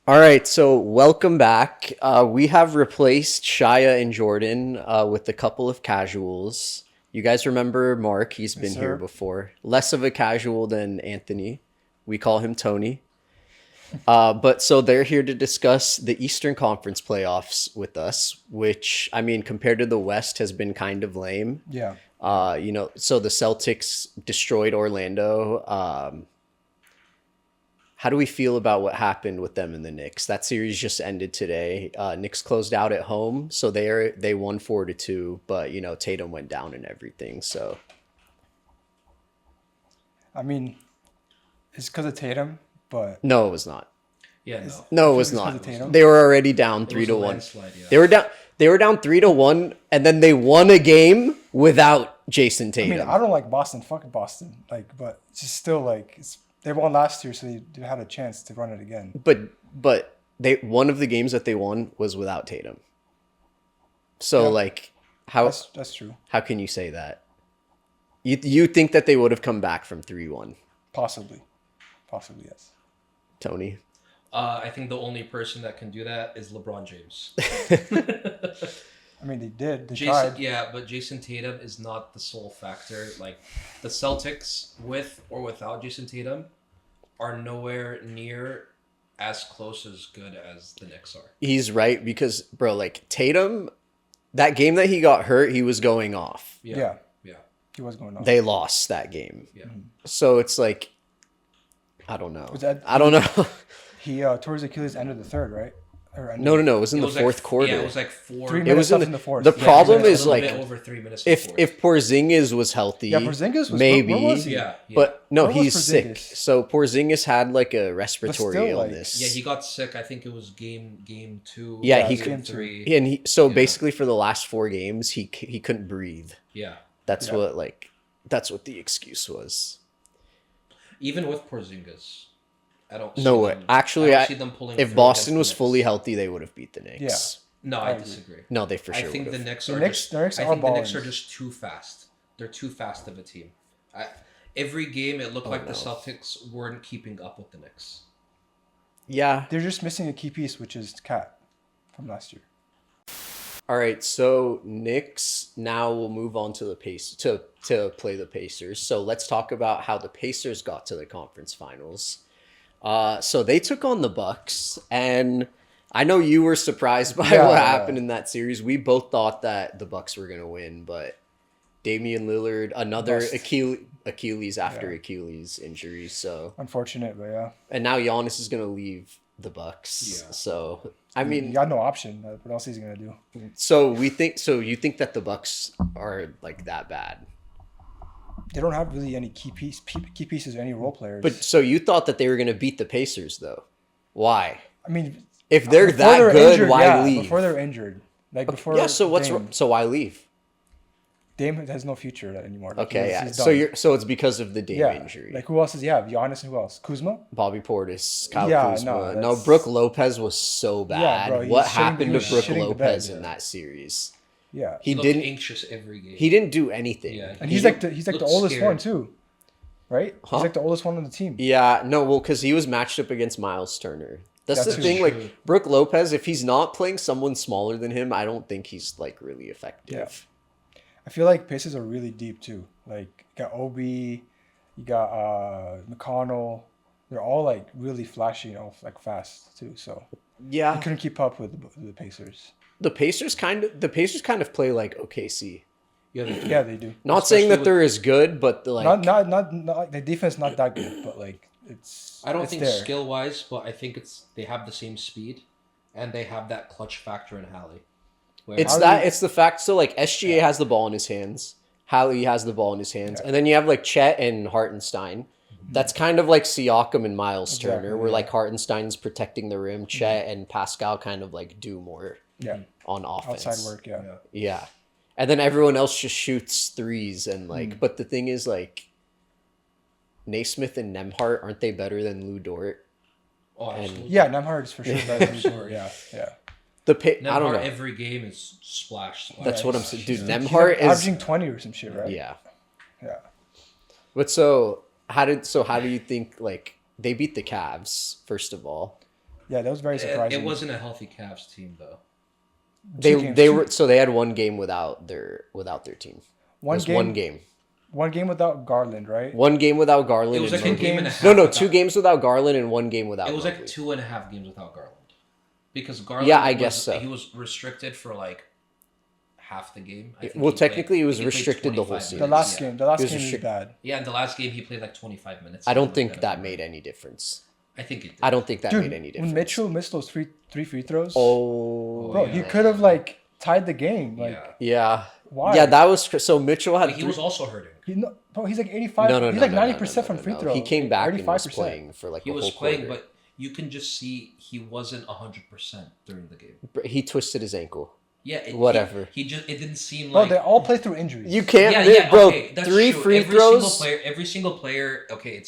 All right, so welcome back. We have replaced Shia and Jordan with a couple of casuals. You guys remember Mark? He's Yes, been here sir. before. Less of a casual than Anthony. We call him Tony. But so they're here to discuss the Eastern Conference playoffs with us, which, I mean, compared to the West, has been kind of lame. Yeah. So the Celtics destroyed Orlando. How do we feel about what happened with them and the Knicks? That series just ended today. Knicks closed out at home, so they won 4-2. But Tatum went down and everything. So I mean, it's because of Tatum, but no, it was not. Yeah, it's, no. I No, it feel like was it's because not. of Tatum. They were already down It three was a to one. landslide, yeah. They were down. They were down 3-1, and then they won a game without Jason I Tatum. mean, I don't like Boston. Fuck Boston. But it's just still they won last year, so they had a chance to run it again. But they one of the games that they won was without Tatum. So Yeah. like how That's true. how can you say that? You think that they would have come back from 3-1, Possibly, yes. Tony? I think the only person that can do that is LeBron James. I mean, they did. They Jason, tried. yeah, but Jason Tatum is not the sole factor. Like the Celtics, with or without Jason Tatum, are nowhere near as close as good as the Knicks are. He's right because bro, like Tatum, that game that he got hurt, he was going off. Yeah. Yeah. He was going on. They lost that game. Yeah. So it's like I don't know. Was that- I don't know. He tore his Achilles end of the third, right? Or end No, of- no. It was in It the was fourth like, quarter. Yeah, it was like 4 3 It minutes was in left the, in the fourth. the Yeah, problem it was is a little like bit over 3 minutes. if Porzingis was healthy, Yeah, Porzingis was maybe. Where was he? yeah, But no, Where was he's sick. Porzingis? So Porzingis had like a respiratory still, like- illness. yeah, he got sick. I think it was game 2. Yeah, Yeah, he game could. two. 3. And so Yeah. basically for the last 4 games, he couldn't breathe. Yeah. That's Yeah. that's what the excuse was. Even with Porzingis, I don't. See No way. them- Actually, I don't see them pulling. If through Boston against was the fully Knicks. healthy, they would have beat the Knicks. No, I I agree. disagree. No, they for I sure think would the have. Knicks The are Knicks- just. the Knicks I are think the Knicks balling. are just too fast. They're too fast of a team. Every game, it looked like the no. Celtics weren't keeping up with the Knicks. Yeah. They're just missing a key piece, which is Cat from last year. All right, so Knicks now will move on to the to play the Pacers. So let's talk about how the Pacers got to the conference finals. So they took on the Bucks, and I know you were surprised by Yeah, what yeah. happened in that series. We both thought that the Bucks were gonna win, but Damian Lillard, another Bust. Achilles after Yeah. Achilles injury. So Unfortunate, but yeah. and now Giannis is gonna leave the Bucks. Yeah. So I He mean, got no option. What else is he gonna do? you think that the Bucks are like that bad? They don't have really any key pieces or any role players. But so you thought that they were going to beat the Pacers, though? Why? I mean, If they're before that they're good, injured, why yeah, leave? Before they're injured, like before. Yeah. So Dame. so why leave? Dame has no future anymore. Like, Okay. Yeah. he's So done. so it's because of the Dame yeah. injury. Like who else does he have? Giannis and who else? Kuzma. Bobby Portis, Kyle Yeah, Kuzma. no, No, that's- Brooke Lopez was so bad. bro, he What was shitting- happened he to was Brooke shitting the Lopez bed, in yeah. that series? Yeah. He looked didn't. anxious every game. He didn't do anything. Yeah. And He he's like the looked oldest scared. one too, right? Huh? He's like the oldest one on the team. Yeah, no, well, because he was matched up against Miles Turner. That's That's the thing. true. Like Brooke Lopez, if he's not playing someone smaller than him, I don't think he's like really effective. I feel like Pacers are really deep too. Like you got Obi, you got McConnell. They're all like really flashy and all like fast too. So Yeah, you couldn't keep up with the Pacers. the Pacers kind of play like OKC. Yeah, they do. Yeah, they do. Not saying that Especially they're as good, but like Not like the defense not that good, but like it's. I don't it's think there. skill wise, but I think they have the same speed, and they have that clutch factor in Hallie. Where it's How do that you- it's the fact. So like SGA has the ball in his hands, Hallie has the ball in his hands, Yeah. and then you have like Chet and Hartenstein. That's kind of like Siakam and Miles Exactly, Turner, where yeah. like Hartenstein's protecting the rim, Chet and Pascal kind of like do more Yeah, on offense. outside work. Yeah. Yeah. Yeah. And then everyone else just shoots threes and Hmm. like but the thing is like Naismith and Nemhart, aren't they better than Lou Dort? Oh, absolutely. Yeah, Nemhard is for sure better than Short. Yeah, yeah. I don't know. Every game is splash. That's Yeah, what I'm he's- saying. Dude, He's Nemhart like is averaging 20 or some shit, right? yeah. Yeah. But so how do you think like they beat the Cavs first of all? Yeah, that was very surprising. It wasn't a healthy Cavs team though. They had one game without their team. One It was game. one game. One game without Garland, right? One game without Garland. It was and like a one game and a half. No, without- 2 games without Garland and 1 game without. It was like Mobley. 2.5 games without Garland, because Garland. Yeah, I guess so. He was restricted for like half the game. I think Well, he technically, he was played restricted the whole 25 season. The minutes. last Yeah. game. The last He was game was restricted. bad. Yeah, in the last game he played like 25 minutes. I don't It think was that kind of- made any difference. I think it did. I don't think that Dude, made any difference. when Mitchell missed those three free throws, Oh, bro, yeah. he could have like tied the game. Like, Yeah. yeah. why? Yeah, that was so Mitchell had. But he was also hurting. Bro, he's like 85. He's like 90% from free throw. He came back and was 85%. playing for like He a was whole playing, quarter. but you can just see he wasn't 100% during the game. He twisted his ankle. Yeah, Whatever. He just it didn't seem Bro, like they all play through injuries. You can't, bro. 3 free throws. Every single player. Okay,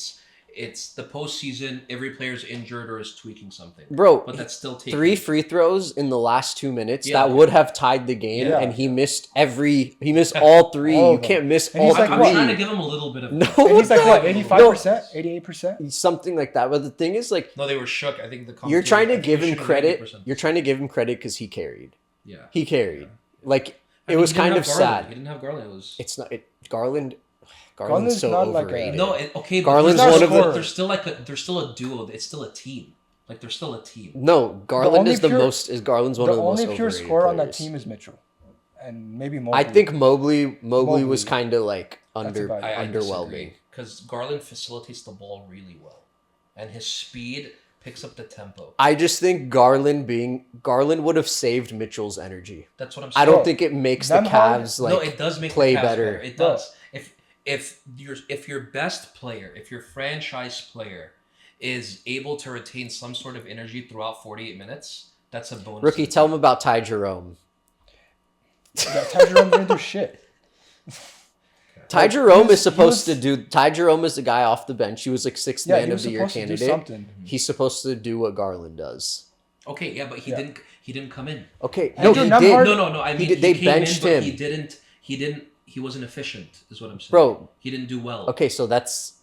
it's the postseason. Every player's injured or is tweaking something. Bro, But that's still taking 3 free throws in the last 2 minutes Yeah. that would have tied the game, Yeah. and he missed all 3. All You of them. can't miss And all he's like, I'm what? 3. trying to give him a little bit of No, And he's like, what, No. 85%? 88%? something like that. But the thing is, like, No, they were shook. I think the you're trying to I think give they him should have credit. 90%. You're trying to give him credit because he carried. Yeah. He carried. Like, I it mean, was he didn't kind have of Garland. sad. He didn't have Garland. It was It's not Garland. Garland's Garland's so not like a- overrated. no. Okay, but Garland's there's one still- of the- There's still there's still a duo. It's still a team. Like there's still a team. No, Garland only is the pure- most. Is Garland's one of The the most only pure overrated scorer on that players. team is Mitchell. And maybe Mobley. I think Mobley was Mobley. kind of like That's about it. underwhelming. Because Garland facilitates the ball really well, and his speed picks up the tempo. I just think Garland would have saved Mitchell's energy. That's what I'm saying. I don't Bro, think it makes the them hard- Cavs no, like it does make play the Cavs better. It Bro. does. If your best player, if your franchise player is able to retain some sort of energy throughout 48 minutes, that's a bonus. Rookie, tell him about Ty Jerome. that Ty Jerome didn't do shit. Ty Jerome he is supposed was- to do. Ty Jerome is the guy off the bench. He was like 6th Yeah, man he of was the year supposed to do candidate. something. He's supposed to do what Garland does. Okay, yeah, but he Yeah. didn't. He didn't come in. Okay, Andrew no, he Nembhard- did. No. I mean, did- they came benched in, but him. He didn't. He wasn't efficient. Is what I'm saying. Bro. He didn't do well. Okay, so that's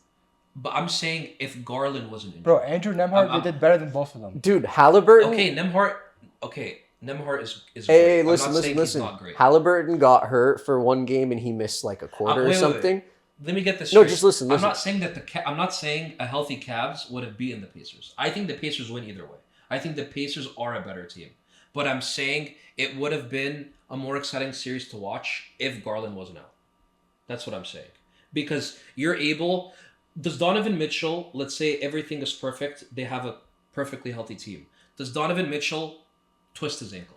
But I'm saying if Garland wasn't injured. Bro, Andrew Nemhard, I'm- they did better than both of them. dude. Halliburton. Okay, Nemhart. Okay, Nemhart is. Hey, great. listen, I'm not saying he's listen. not great. Halliburton got hurt for 1 game and he missed like a quarter or wait. something. Let me get this No, straight. just listen, I'm listen. not saying that I'm not saying a healthy Cavs would have beaten the Pacers. I think the Pacers win either way. I think the Pacers are a better team. But I'm saying it would have been a more exciting series to watch if Garland wasn't out. That's what I'm saying. Because you're able. Does Donovan Mitchell, let's say everything is perfect, they have a perfectly healthy team. Does Donovan Mitchell twist his ankle?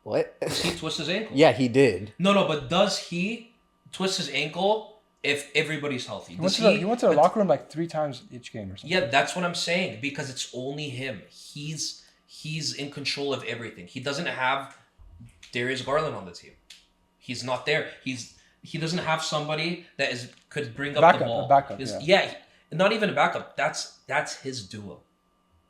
What? Does he twist his ankle? Yeah, he did. No, but does he twist his ankle if everybody's healthy? He went Does to the locker room like 3 times each game or something. Yeah, that's what I'm saying, because it's only him. He's in control of everything. He doesn't have Darius Garland on the team. He's not there. He doesn't have somebody that could bring up Backup, the ball. a backup, Not even a backup. That's his duo.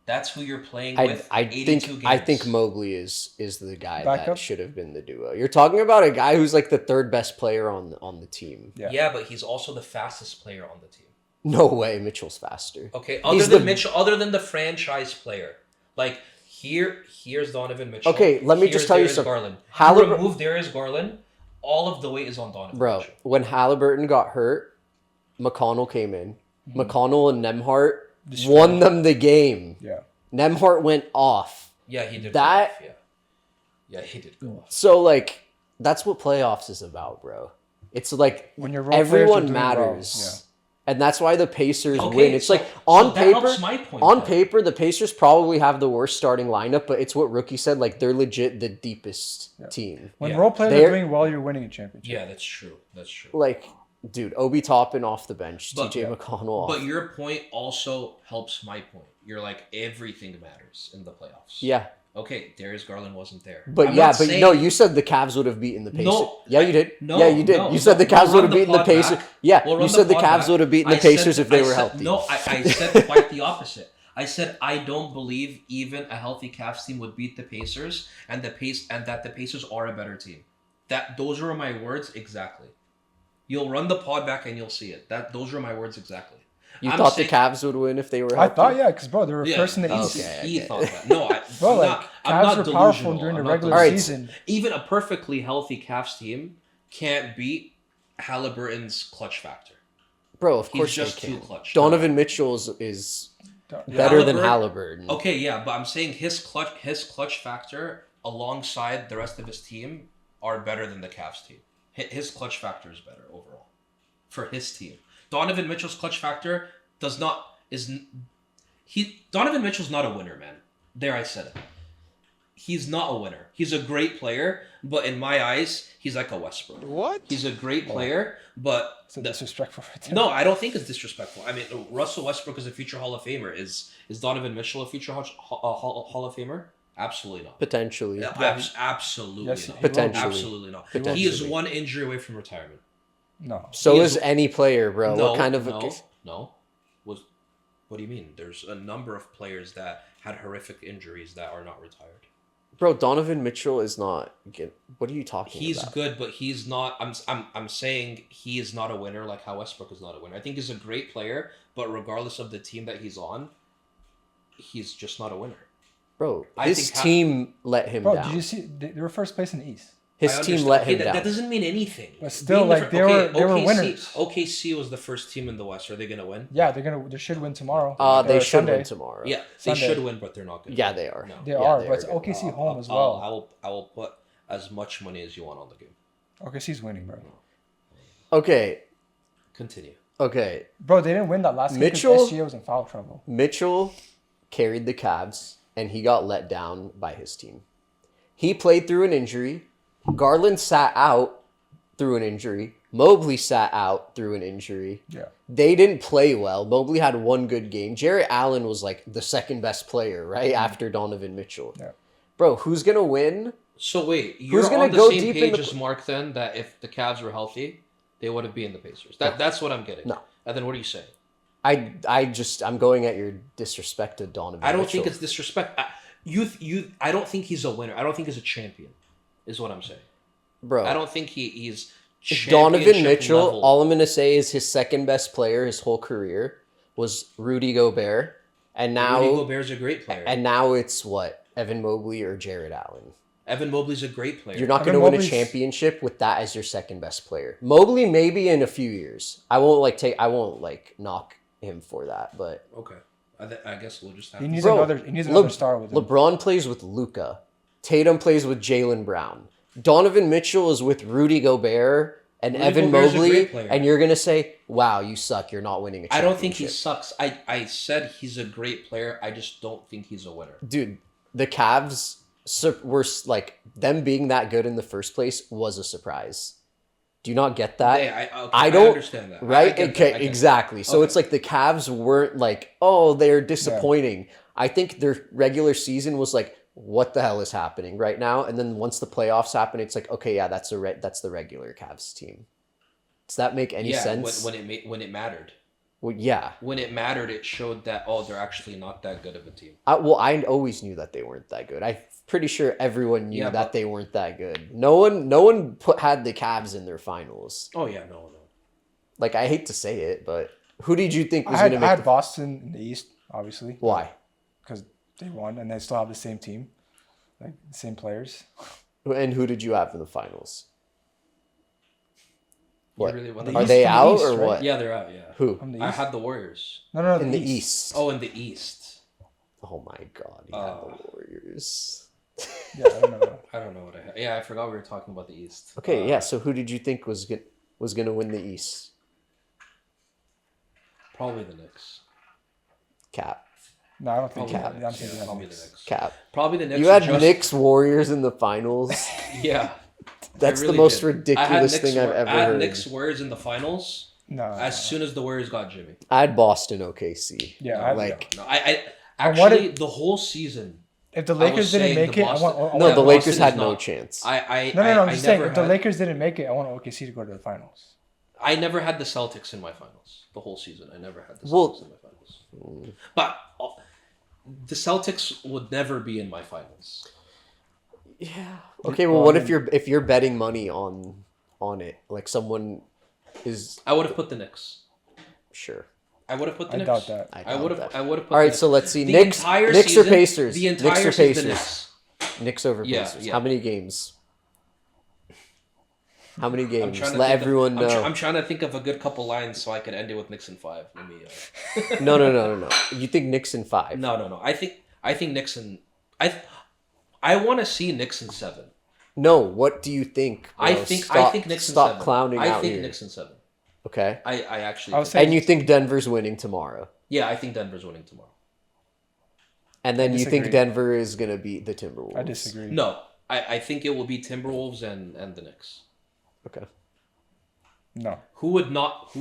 That's who you're playing I with. 82 games. think Mobley is the guy that Backup? should have been the duo. You're talking about a guy who's like the 3rd best player on the team. Yeah. Yeah, but he's also the fastest player on the team. No way, Mitchell's faster. Okay, He's the- Mitchell, other than the franchise player, like here's Donovan Mitchell. Okay, let me here's just tell you Darius something. Garland. Hallibur- You remove Darius Garland, all of the weight is on Donovan Bro, Mitchell. when Halliburton got hurt, McConnell came in. McConnell and Nemhart Destroyed. won them the game. Yeah. Nemhart went off. Yeah, he did. That- go off, yeah, he did go off. So like that's what playoffs is about, bro. It's like When your role players are everyone doing matters. well, And that's why the Pacers Okay, win. It's so- like so on that paper, helps my point, on though. paper, the Pacers probably have the worst starting lineup, but it's what Rookie said. Like they're legit the deepest team. When Yeah. role players They're- are doing well, you're winning a championship. Yeah, that's true. That's true. Like, dude, Obi Toppin off the bench, But- TJ McConnell off. But your point also helps my point. You're like everything matters in the playoffs. yeah, Okay, Darius Garland wasn't there. but I'm yeah, not but saying- no, you said the Cavs would have beaten the Pacers. No, yeah, you did. no, yeah, you did. no, you said the we'll Cavs would run have the beaten the pod Pacers. back. Yeah, We'll you run said the pod Cavs back. would have beaten the I Pacers said- if they I were said- healthy. No, I said quite the opposite. I said I don't believe even a healthy Cavs team would beat the Pacers, and that the Pacers are a better team. Those are my words exactly. You'll run the pod back and you'll see it. Those are my words exactly. You I'm thought saying- the Cavs would win if they were I healthy? thought, yeah, because, bro, they were Yeah, first in the he- East. Okay. He thought that. No, Bro, I'm like, not. Cavs I'm not were delusional. powerful during the I'm not regular delusional. season. Even a perfectly healthy Cavs team can't beat Halliburton's clutch factor. Bro, of He's course just they can. too clutch. Donovan Mitchell is Yeah. better than Halliburton. Okay, yeah, but I'm saying his clutch factor alongside the rest of his team are better than the Cavs team. His clutch factor is better overall for his team. Donovan Mitchell's clutch factor Donovan Mitchell's not a winner, man. There, I said it. He's not a winner. He's a great player, but in my eyes, he's like a Westbrook. What? He's a great player, but It's disrespectful for them. no, I don't think it's disrespectful. I mean, Russell Westbrook is a future Hall of Famer. Is Donovan Mitchell a future Hall of Famer? Absolutely not. Potentially. Absolutely Yes, not. Potentially. Absolutely not. Potentially. He is one injury away from retirement. No. So He is is- any player, bro. No, What kind of no. What do you mean? There's a number of players that had horrific injuries that are not retired. Bro, Donovan Mitchell is not what are you talking He's about? good, but he's not. I'm saying he is not a winner like how Westbrook is not a winner. I think he's a great player, but regardless of the team that he's on, he's just not a winner. Bro, I his think team let him Bro, down. did you see? They were first place in the East. His I team understand. let Okay, him down. That doesn't mean anything. But still, Being the like, they were OKC winners. OKC was the first team in the West. Are they gonna win? Yeah, they should win tomorrow. They Or should Sunday. win tomorrow. Yeah, they Sunday. should win, but they're not gonna. Yeah, win. they are. No. They Yeah, are, they but it's are gonna- OKC home as well. I will put as much money as you want on the game. OKC's winning, bro. Okay. Continue. Okay. Bro, they didn't win that last game Mitchell- because SGA was in foul trouble. Mitchell carried the Cavs and he got let down by his team. He played through an injury. Garland sat out through an injury. Mobley sat out through an injury. Yeah. They didn't play well. Mobley had one good game. Jarrett Allen was like the second best player, right? After Donovan Mitchell. Yeah. Bro, who's going to win? So wait, you're gonna on the go same deep in page the- as Mark then that if the Cavs were healthy, they would have beaten the Pacers. That's what I'm getting. No. And then what are you saying? I'm going at your disrespect to Donovan I don't Mitchell. think it's disrespect. I don't think he's a winner. I don't think he's a champion. Is what I'm saying. Bro. I don't think he's Donovan championship Mitchell, level. all I'm going to say is his second best player his whole career was Rudy Gobert. And now Rudy Gobert's a great player. and now it's what? Evan Mobley or Jarrett Allen. Evan Mobley's a great player. You're not Evan going to win a Mobley's- championship with that as your second best player. Mobley maybe in a few years. I won't knock him for that, but Okay. I guess we'll just have He to needs see. Bro, another star with him. LeBron plays with Luka. Tatum plays with Jaylen Brown. Donovan Mitchell is with Rudy Gobert and Rudy Evan Gobert's a Mobley, great player. and you're gonna say, "Wow, you suck. You're not winning a I championship." don't think he sucks. I said he's a great player. I just don't think he's a winner. Dude, the Cavs were like them being that good in the first place was a surprise. Do you not get that? I don't understand that. Right? I get that. Okay, I get that. exactly. So Okay. it's like the Cavs weren't like, oh, they're disappointing. I think their regular season was like, what the hell is happening right now? And then once the playoffs happen, it's like, okay, yeah, that's the regular Cavs team. Does that make any sense? when it mattered. Well, yeah. When it mattered, it showed that they're actually not that good of a team. I always knew that they weren't that good. I'm pretty sure everyone knew Yeah, that but- they weren't that good. No one had the Cavs in their finals. Oh yeah, no. Like, I hate to say it, but who did you think was I going to had, make I had the... Boston in the East, obviously, Why? because they won and they still have the same team, like the same players. And who did you have in the finals? What? Really want The Are East they and the out East, or right? what? Yeah, they're out. Yeah. Who? From the I East. had the Warriors. No, In the East. East. Oh, in the East. Oh my God, you had the Warriors. Yeah, I don't know. I don't know what I had. Yeah, I forgot we were talking about the East. Okay, yeah. So who did you think was gonna win the East? Probably the Knicks. Cap. No, I don't think. Probably Yeah, the I'm Knicks. thinking Yeah, that probably the Knicks. Knicks. Cap. Probably the Knicks. You had just- Knicks Warriors in the finals. Yeah. That's I really the most did. ridiculous I had thing I've ever I had heard. Knicks Warriors in the finals No. as soon as the Warriors got Jimmy. I had Boston OKC. Yeah, No, I, like No, I And what actually the whole season. if the I Lakers was didn't saying make the it, Boston- I want. no, Yeah, the Boston Lakers is had no not- chance. No, I'm I just saying, never if the had- Lakers didn't make it, I want OKC to go to the finals. I never had the Celtics in my finals the whole season. I never had the Celtics Well- in my finals. But the Celtics would never be in my finals. Yeah. Okay. Well, what if you're betting money on it? Like someone is I would have put the Knicks. sure. I would have put the I Knicks. doubt that. I I doubt would have. that. I would have. All right, so let's see. The Knicks, entire Knicks season, or Pacers? The entire Knicks or season, Pacers? the Knicks. Knicks over Yeah, Pacers. yeah. How many games? How many I'm games? trying to Let think everyone of, know. I'm trying to think of a good couple lines so I could end it with Knicks in 5. Let me. No. You think Knicks in 5? No. I think Knicks in. I want to see Knicks in 7. No, what do you think? Bro? I think Knicks in 7. Stop clowning I out think here. Knicks in 7. Okay. I actually. I was think- saying- And you think Denver's winning tomorrow? Yeah, I think Denver's winning tomorrow. And then you think disagree. Denver is going to beat the Timberwolves? I disagree. No, I think it will be Timberwolves and the Knicks. Okay. No. Who would not?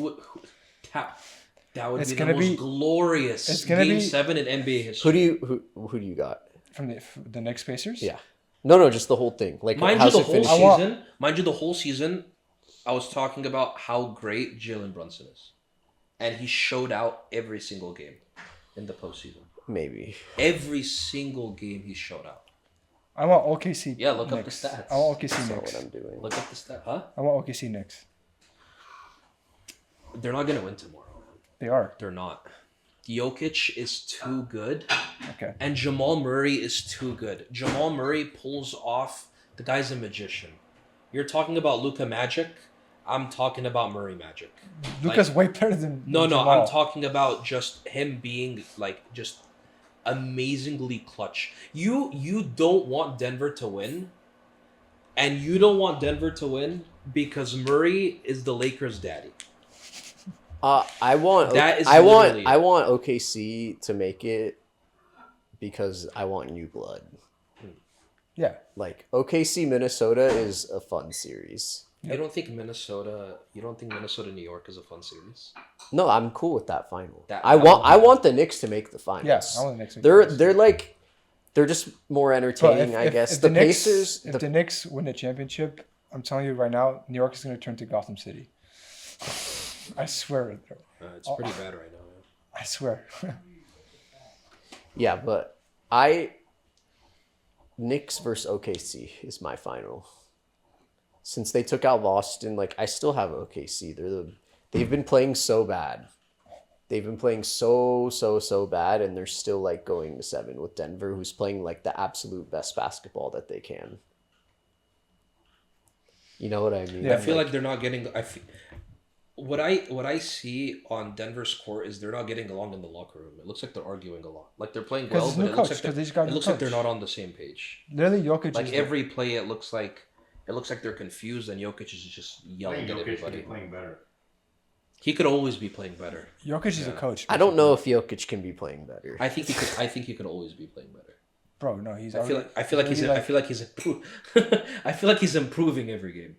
That would It's be the gonna most be- glorious it's gonna Game be- 7 in NBA history. Who do you got? From the Knicks Pacers? Yeah. No, just the whole thing. Like, Mind you, how's the it whole finishing? season. Mind you, the whole season. I was talking about how great Jalen Brunson is, and he showed out every single game in the postseason. Maybe. Every single game he showed out. I want OKC. Yeah, look up the Knicks. stats. I want OKC That's not Knicks. what I'm doing. Look up the stat, huh? I want OKC Knicks. They're not gonna win tomorrow. They are. They're not. Jokic is too good, Okay. and Jamal Murray is too good. Jamal Murray pulls off. The guy's a magician. You're talking about Luka Magic. I'm talking about Murray Magic. Lucas way better than No, Jamal. I'm talking about just him being like just amazingly clutch. You don't want Denver to win, and you don't want Denver to win because Murray is the Lakers' daddy. I want That is I want literally- I want OKC to make it because I want new blood. Yeah. Like OKC Minnesota is a fun series. You don't think Minnesota New York is a fun series? No, I'm cool with that final. That- I that want would I be- want the Knicks to make the finals. Yeah. I want the Knicks. to make They're the they're like they're just more But entertaining, I guess. The Knicks, Pacers if the Knicks win the championship, I'm telling you right now, New York is going to turn to Gotham City. I swear. It's pretty bad right now. Man. I swear. Yeah, but Knicks versus OKC is my final. Since they took out Boston, like I still have OKC. They've been playing so bad. They've been playing so bad, and they're still like going to 7 with Denver, who's playing like the absolute best basketball that they can. You know what I mean? Yeah. I feel like they're not getting. What I see on Denver's court is they're not getting along in the locker room. It looks like they're arguing a lot. Like they're playing 'Cause well, it's but new it looks coach, like 'cause they're, they just got a it new looks like they're coach. not on the same page. Literally, Jokic Like is every play, it looks like they're confused, and Jokic is just I yelling think at Jokic could everybody. be playing better. He could always be playing better. Jokic is a Yeah. coach. I don't know if Jokic can be playing better. I think he could always be playing better. Bro, no, he's. I feel like he's I feel like he's improving every game.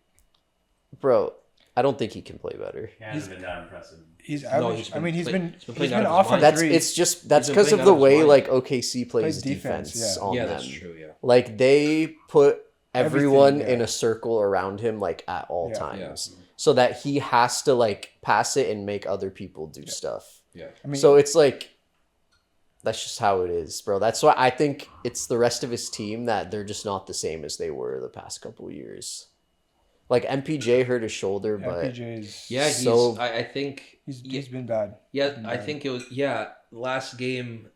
Bro, I don't think he can play better. He hasn't been that impressive. He's No, average. he's I mean, he's been been playing he's out been of his off from mind. That's three. it's just He's that's been because playing of out the of his way mind. like OKC plays Plays defense, defense yeah. on Yeah, them. that's true. Yeah. Like they put everyone Everything, yeah. in a circle around him like at all Yeah. times. So that he has to like pass it and make other people do stuff. Yeah. I mean, So it's like that's just how it is, bro. That's why I think it's the rest of his team that they're just not the same as they were the past couple of years. Like MPJ hurt his shoulder, but PJ is. Yeah, So- I think He's been bad. Yeah, been I bad. think it was last game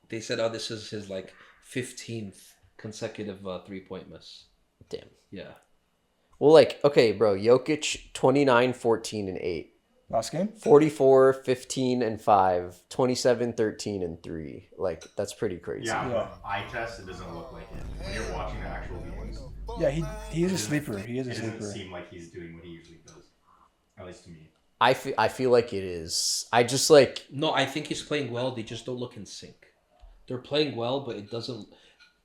they said, oh, this is his like 15th consecutive 3-point miss. damn. Yeah. Well, like, okay, bro, Jokic 29, 14, and 8. Last game. 44, 15, and 5. 27, 13, and 3. Like, that's pretty crazy. Yeah, Yeah. but eye test, it doesn't look like it. When you're watching the actual games, Yeah, he is a sleeper. He is a it doesn't sleeper. seem like he's doing what he usually does. At least to me. I feel like it is. I just like No, I think he's playing well. They just don't look in sync. They're playing well, but it doesn't.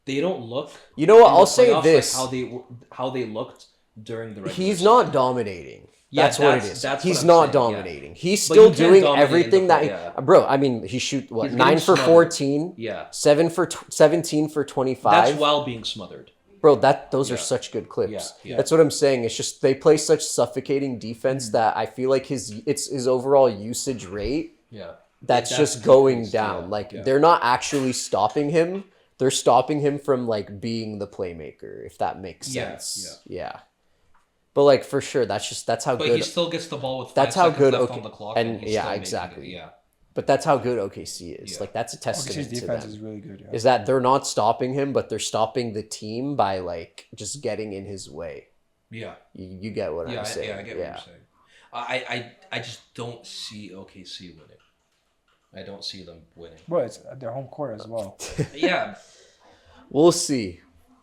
They don't look. you know what? in the I'll say playoffs this. Like how they looked during the regular He's season. not dominating. Yeah, That's what it that's- is. that's He's what I'm not saying, yeah. dominating. He's But still you can doing dominate in everything the that play- yeah. bro, I mean, he shoot what? He's 9 getting for smothered. 14, Yeah, 17 for 25. that's while being smothered. Bro, those are Yeah. such good clips. Yeah, yeah. That's what I'm saying. It's just they play such suffocating defense that I feel like his overall usage rate Yeah, that's That's just going decreased, down. yeah, Like yeah. they're not actually stopping him. They're stopping him from like being the playmaker, if that makes Yeah, sense. Yeah. But like for sure, that's how but good. he still gets the ball with 5 That's how seconds good left OK on the clock, and he's yeah, still making it. exactly. Yeah, But that's how good OKC is. Yeah. Like that's a testament OKC's to defense them. is really good. Yeah. Is that they're not stopping him, but they're stopping the team by like just getting in his way. Yeah. You get what I'm saying? Yeah, I get what you're saying. I just don't see OKC winning. I don't see them winning. Well, it's their home court as well. Yeah. We'll see.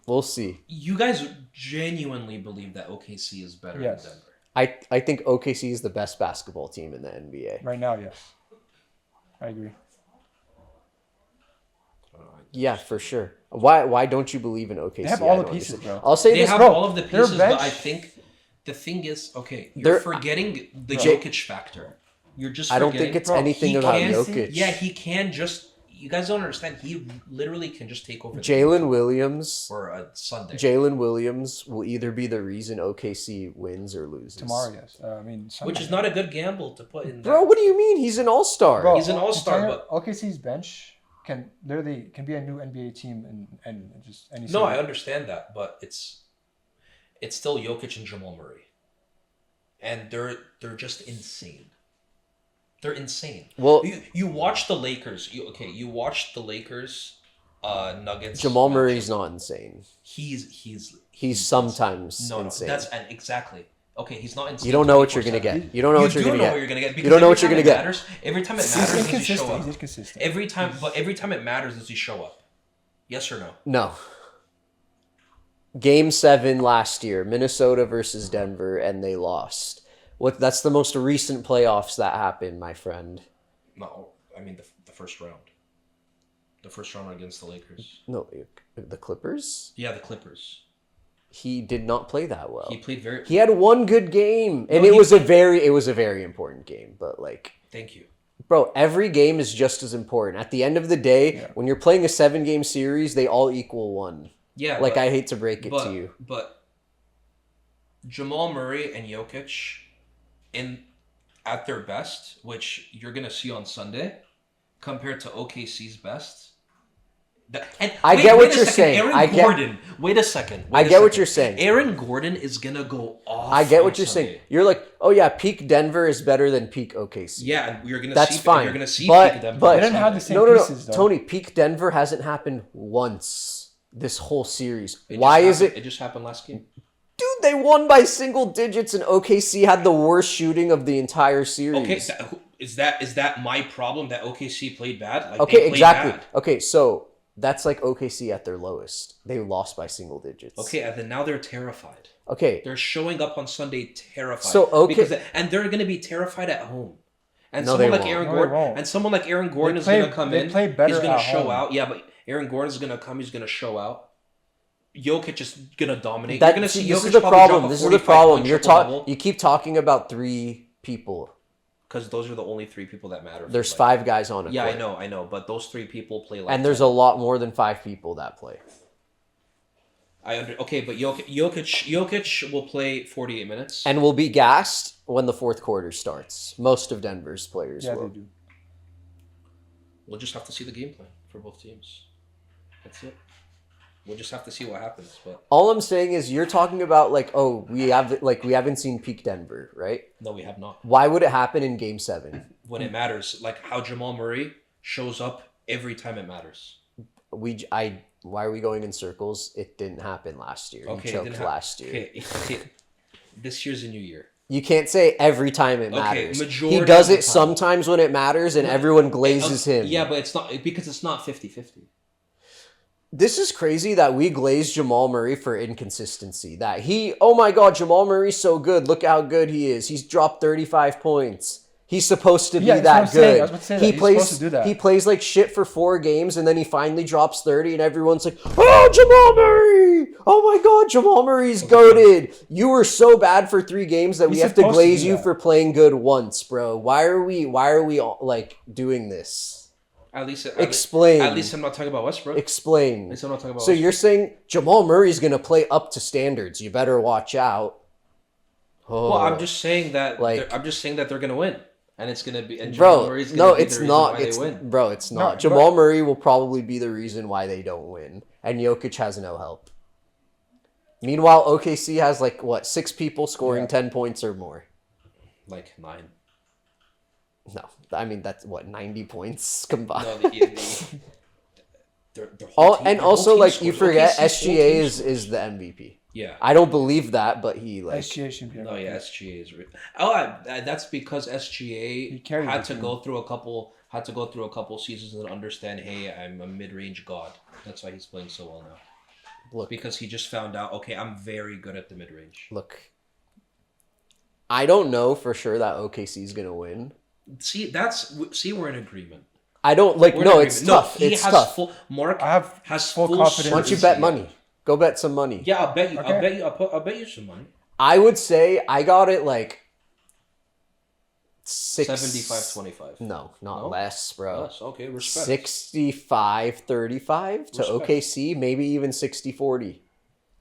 We'll see. You guys genuinely believe that OKC is better Yes. than Denver? I think OKC is the best basketball team in the NBA. Right now, yes. I agree. Yeah, for sure. Why don't you believe in OKC? They have I all the don't pieces, understand. bro. I'll say They this. have bro, all of the their pieces, but bench- I think the thing is, okay, you're They're- forgetting the Bro. Jokic factor. You're just I don't forgetting. think it's Bro, anything he about can- Jokic. Yeah, he can just. You guys don't understand. He literally can just take over the Jalen game Williams. for a Sunday. Jalen Williams will either be the reason OKC wins or loses. Tomorrow, yes. I mean, Sunday. which is not a good gamble to put in. Bro, what do you mean? He's an all-star. Bro, He's an all-star, I'm but- telling you, OKC's bench can literally be a new NBA team and just any. No, I series. understand that, but it's still Jokic and Jamal Murray, and they're just insane. They're insane. Well, You watch the Lakers. You watch the Lakers, Nuggets. Jamal matchup. Murray's not insane. He's Sometimes no insane. that's and exactly. Okay, he's not insane. You don't know what you're gonna 24/7. get. You don't know what you're do gonna know get. what you're gonna get. You don't know what every you're time gonna it get. matters- Every time it He's matters, does he show inconsistent. up? He's inconsistent. Every time it matters, does he show up? Yes or no? No. Game 7 last year, Minnesota versus Denver, and they lost. That's the most recent playoffs that happened, my friend. No, I mean the first round. The first round against the Lakers. No, the Clippers? Yeah, the Clippers. He did not play that well. He played very. He had one good game, and No, it he was a very important game, but like Thank you. bro, every game is just as important. At the end of the day, Yeah. when you're playing a 7-game series, they all equal 1. Yeah, Like but, I hate to break it to you. but Jamal Murray and Jokic, at their best, which you're gonna see on Sunday, compared to OKC's best. I get what you're saying. Aaron I get- Gordon. Wait a second. I get what you're saying. Aaron Gordon is gonna go off. I get on what you're Sunday. saying. You're like, oh yeah, peak Denver is better than peak OKC. Yeah, and you're gonna That's see. fine. You're gonna see. But- peak Denver but- on They didn't have the Sunday. same No, pieces though. Tony, peak Denver hasn't happened once this whole series. It Why just is happened- it? It just happened last game. Dude, they won by single digits, and OKC had the worst shooting of the entire series. Okay, is that my problem that OKC played bad? Like, Okay, they played exactly. bad. Okay, so that's like OKC at their lowest. They lost by single digits. Okay, and then now they're terrified. Okay. They're showing up on Sunday terrified. So, okay. And they're going to be terrified at home. And No, someone they like won't. Aaron No, they Gordon, won't. and someone like Aaron Gordon is play- going to come they in. play better He's going to at show home. out. Yeah, but Aaron Gordon is going to come. He's going to show out. Jokic is going to dominate. You're going to see this Jokic is the probably problem. drop a This is the 45 problem. point You keep talking about 3 people. because those are the only 3 people that matter. There's Like, 5 guys on it. Yeah, I know, but those 3 people play like. And there's a lot more than 5 people that play. Okay, but Jokic will play 48 minutes. And will be gassed when the fourth quarter starts. Most of Denver's players Yeah, will. they do. We'll just have to see the game plan for both teams. That's it. We'll just have to see what happens. But All I'm saying is you're talking about like, oh, we haven't seen peak Denver, right? no, we have not. Why would it happen in game 7? When it matters, like how Jamal Murray shows up every time it matters. Why are we going in circles? It didn't happen last year. Okay, You choked last year. Okay. This year's a new year. You can't say every time it Okay, matters. majority He does of the it time. sometimes when it matters and everyone glazes him. Yeah, but it's not because it's not 50-50. This is crazy that we glaze Jamal Murray for inconsistency. That oh my God, Jamal Murray's so good. Look how good he is. He's dropped 35 points. He's supposed to be Yeah, that's what I'm saying. I that was about to say good. that. He He's plays. supposed to do that. He plays like shit for 4 games, and then he finally drops 30, and everyone's like, "Oh, Jamal Murray! Oh my God, Jamal Murray's goated." You were so bad for 3 games that we He's have to supposed to glaze do you that. for playing good once, bro. Why are we like doing this? At least Explain. At least I'm not talking about Westbrook. Explain. At least I'm not talking about. So you're saying Jamal Murray's gonna play up to standards? You better watch out. Oh, Well, I'm just saying that. Like- I'm just saying that they're gonna win, and it's gonna be. And Jamal bro. Murray's gonna No, be it's the reason not. why It's they win. bro. It's not. No, Jamal Murray will probably be the reason why they don't win, and Jokic has no help. Meanwhile, OKC has 6 people scoring Yeah. 10 points or more. Like 9. No, I mean that's what 90 points combined. No, their whole All team- and their whole also team like you scored. forget OKC's whole SGA team is scores. the MVP. Yeah. I don't believe that, but he like SGA should be. No, MVP. yeah, SGA is. That's because He SGA carried had the to team. go through a couple seasons and understand. Hey, I'm a mid-range god. That's why he's playing so well now. look Because he just found out. Okay, I'm very good at the mid-range. look. I don't know for sure that OKC is gonna win. See, we're in agreement. I don't like. We're in No, agreement. it's tough. He It's has tough. full. Mark I have has full full confidence. Why don't you certainty. bet money? Go bet some money. Yeah, I'll bet you. Okay. I'll bet you. I'll bet you some money. I would say I got it like 75-25. No, not No? less, bro. Yes, okay, respect. 65-35 to Respect. OKC, maybe even 60-40.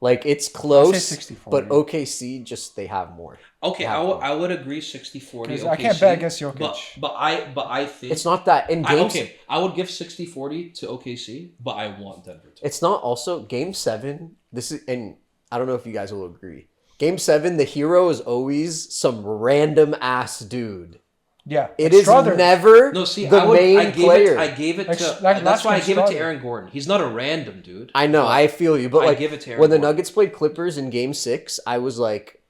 Like it's close, 60-40. but OKC just they have more. Okay, Yeah, I would agree 60-40. 'Cause OKC, I can't bet against Jokic. But I think It's not that in games. I would give 60-40 to OKC, but I want Denver to. It's not also Game 7. This is, and I don't know if you guys will agree. Game 7, the hero is always some random ass dude. Yeah, It like is Strother. never No, see, the main I player. gave it Like- to. like That's last why I game gave it to started. Aaron Gordon. He's not a random dude. I know, But I feel you, but I like give it to Aaron when the Gordon. Nuggets played Clippers in Game 6, I was like,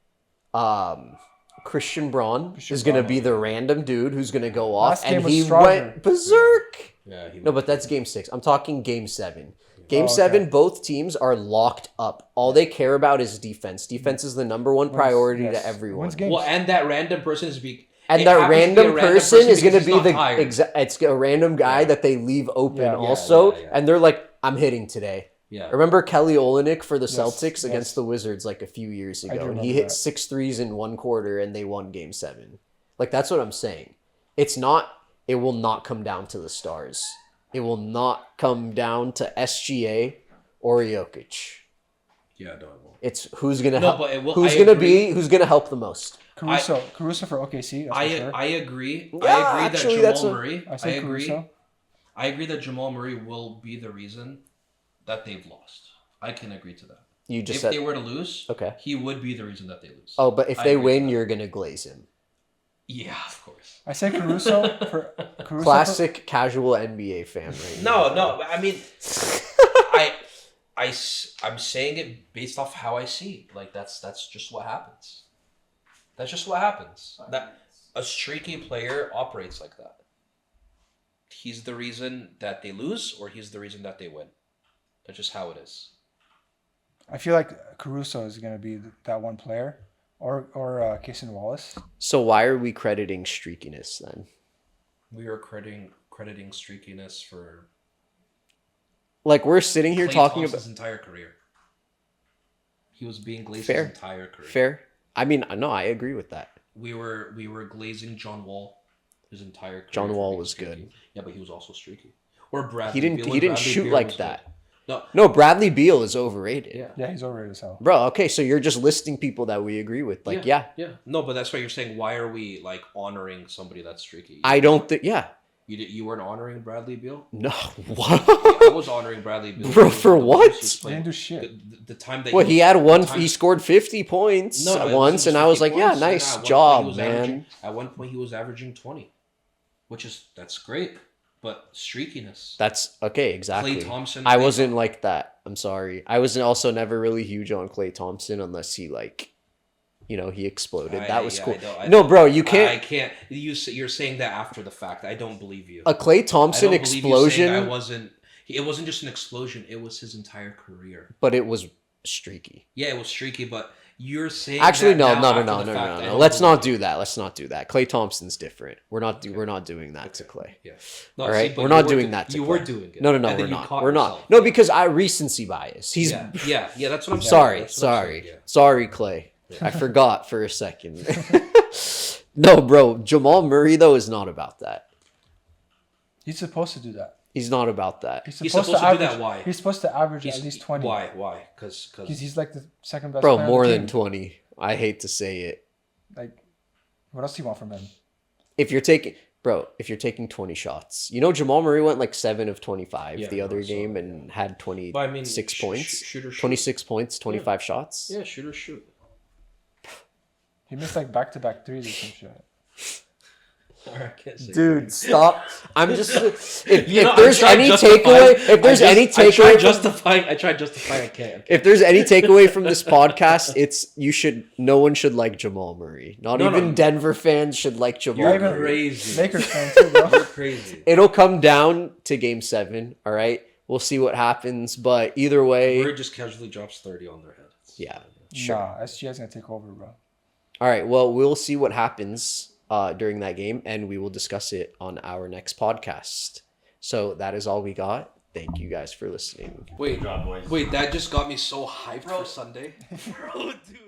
Christian Braun is gonna Braun. be the random dude who's gonna go off, Last game and was he Strother. went berserk. Yeah, he No, but that's Game 6. I'm talking Game 7. Game Oh, okay. 7, both teams are locked up. All they care about is defense. Defense is the number one priority Yes. to everyone. Wins games. well, and that random person is And it that happens to be a random person is going because to he's be not tired. it's a random guy Yeah. that they leave open Yeah. also, Yeah. and they're like, I'm hitting today. Yeah. Remember Kelly Olynyk for the Yes, Celtics yes. against the Wizards like a few years I ago, do and he remember hit that. 6 threes in one quarter, and they won Game 7. Like that's what I'm saying. It will not come down to the stars. It will not come down to SGA or Jokic. Yeah, no, it won't. It's who's gonna No, help. but it will- Who's I gonna agree. be? Who's gonna help the most? Caruso for OKC. That's for sure. I agree. Yeah, I agree actually, that that's Jamal a- Murray. I say agree. Caruso. I agree that Jamal Murray will be the reason that they've lost. I can agree to that. You just If said they were to lose, okay. he would be the reason that they lose. Oh, but if I they agree to win, that. you're gonna glaze him. Yeah, of course. I say Caruso for Caruso. Classic casual NBA fan, right? No. I mean, I'm saying it based off how I see. Like that's just what happens. That's just what happens. That a streaky player operates like that. He's the reason that they lose, or he's the reason that they win. That's just how it is. I feel like Caruso is gonna be that one player, or Kaysen Wallace. So why are we crediting streakiness then? We are crediting streakiness for Like we're sitting here Klay talking Thompson's about entire career. He was being glazed Fair. his entire career. fair. I mean, no, I agree with that. We were glazing John Wall his entire career. John for Wall being was streaky. good. Yeah, but he was also streaky. Or Bradley. He didn't. Beal, He when didn't Bradley shoot Beal like was that. good. No, No, Bradley Beal is overrated. yeah. Yeah, he's overrated as hell. Bro, okay, so you're just listing people that we agree with. Like, yeah, Yeah. No, but that's why you're saying, why are we like honoring somebody that's streaky? I don't think. Yeah, You weren't honoring Bradley Beal? no. I What? was honoring Bradley Beal. Bro, for what? They didn't do shit. The time that Well, he had one. the time- He scored 50 points No, it wasn't once, just and I was 50 like, yeah, points. nice At one point he job, was man. At one point, he was averaging 20, that's great. But streakiness. That's okay, exactly. Klay Thompson. I wasn't like that. I'm sorry. I was also never really huge on Klay Thompson unless he he exploded. That was cool. No, bro, you can't. I can't. You're saying that after the fact. I don't believe you. A Klay I Thompson don't believe you saying I explosion, wasn't. It wasn't just an explosion. It was his entire career. but it was streaky. Yeah, it was streaky. But you're saying Actually, that no. now after the fact. I don't Let's not believe do that. Let's not do that. Klay Thompson's different. We're not doing that to Klay. you. Yeah. No, All right, but we're you not were doing do- that to You Klay. were doing it. No, And then we're you not. caught We're not. yourself. No, because I recency bias. He's Yeah. That's what I'm saying. sorry, That's what I'm sorry, saying, yeah. sorry, Clay. I forgot for a second. No, bro, Jamal Murray though is not about that. He's supposed to do that. He's not about that. He's He's supposed, supposed to to do average. that, why? He's supposed to average at least 20. Why? Because He's like the second best. Bro, player on more the than team. 20. I hate to say it. Like, what else do you want from him? If you're taking 20 shots, Jamal Murray went like 7 of 25 Yeah, the other I saw game that, and had 26 But I mean, points. shoot. 26 points, 25 shots. Yeah, shoot. He missed like back-to-back threes or some shit. I can't say Dude, stop. I'm just if You know, there's I tried any justifying- takeaway, if there's any I tried takeaway, justifying. I tried justifying. I can't. if there's any takeaway from this podcast, it's no one should like Jamal Murray. Not No, even no. Denver fans should like Jamal You're even Murray. crazy. Lakers fan too, bro. You're crazy. It'll come down to Game 7. All right, we'll see what happens, but either way, Murray just casually drops 30 on their heads. yeah, sure. Nah, SGS gonna take over, bro. All right, well, we'll see what happens during that game, and we will discuss it on our next podcast. So that is all we got. Thank you guys for listening. Wait, Good job, boys. wait, that just got me so hyped for Sunday. Bro, dude.